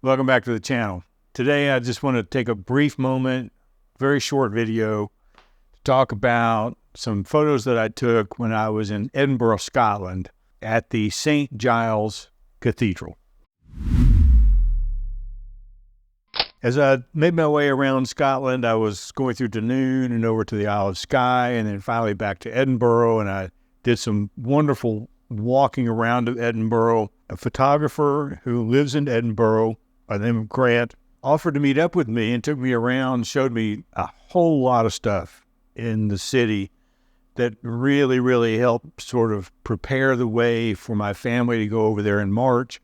Welcome back to the channel. Today I just want to take a brief moment, very short video, to talk about some photos that I took when I was in Edinburgh, Scotland at the St. Giles Cathedral. As I made my way around Scotland, I was going through Dunoon and over to the Isle of Skye and then finally back to Edinburgh, and I did some wonderful walking around of Edinburgh. A photographer who lives in Edinburgh by the name of Grant offered to meet up with me and took me around, showed me a whole lot of stuff in the city that really helped sort of prepare the way for my family to go over there in March.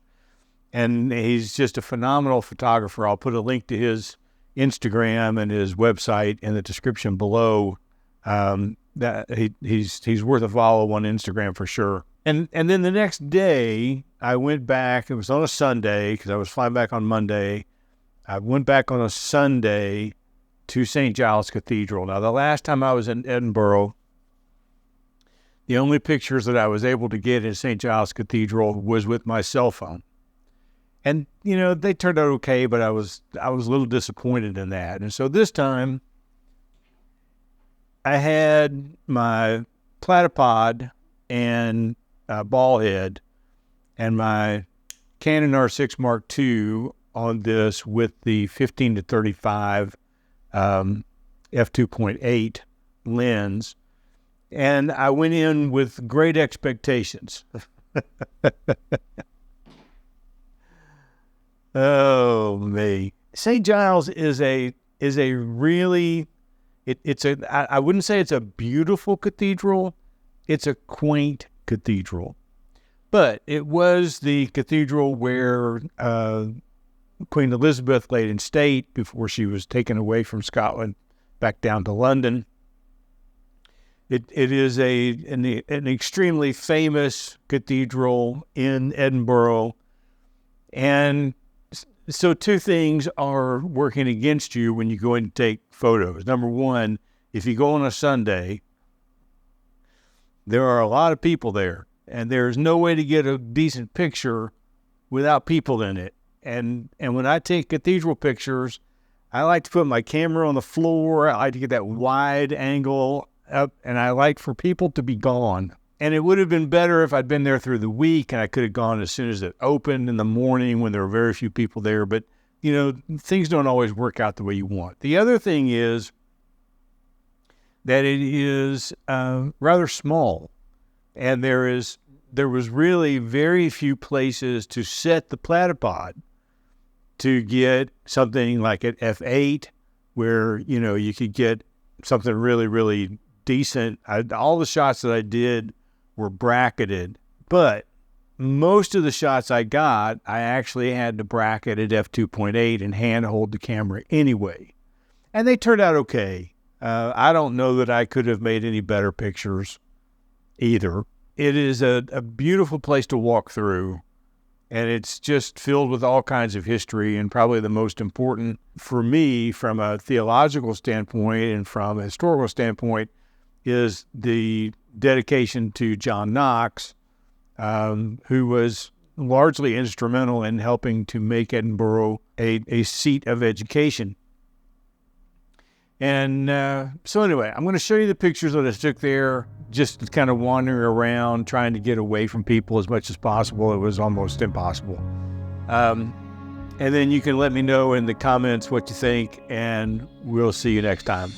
And he's just a phenomenal photographer. I'll put a link to his Instagram and his website in the description below. That he's worth a follow on Instagram for sure. And then the next day, I went back. It was on a Sunday because I was flying back on Monday. I went back on a Sunday to St. Giles Cathedral. Now, the last time I was in Edinburgh, the only pictures that I was able to get in St. Giles Cathedral was with my cell phone. And, you know, they turned out okay, but I was a little disappointed in that. And so this time, I had my platypod and ball head and my Canon R6 Mark II on this with the 15 to 35 f2.8 lens. And I went in with great expectations. Oh, me. St. Giles is a really, I wouldn't say it's a beautiful cathedral. It's a quaint cathedral. But it was the cathedral where Queen Elizabeth laid in state before she was taken away from Scotland back down to London. It is an extremely famous cathedral in Edinburgh. And so two things are working against you when you go in to take photos. Number one, if you go on a Sunday, there are a lot of people there, and there's no way to get a decent picture without people in it. And when I take cathedral pictures, I like to put my camera on the floor. I like to get that wide angle up, and I like for people to be gone. And it would have been better if I'd been there through the week and I could have gone as soon as it opened in the morning when there were very few people there. But, you know, things don't always work out the way you want. The other thing is that it is rather small. And there was really very few places to set the platypod to get something like an f8 where, you know, you could get something really decent. All the shots that I did were bracketed, but most of the shots I got, I actually had to bracket at f2.8 and hand hold the camera anyway. And they turned out okay. I don't know that I could have made any better pictures either. It is a beautiful place to walk through, and it's just filled with all kinds of history, and probably the most important for me from a theological standpoint and from a historical standpoint is the dedication to John Knox, who was largely instrumental in helping to make Edinburgh a seat of education. And so anyway, I'm going to show you the pictures that I took there, just kind of wandering around, trying to get away from people as much as possible. It was almost impossible. And then you can let me know in the comments what you think, and we'll see you next time.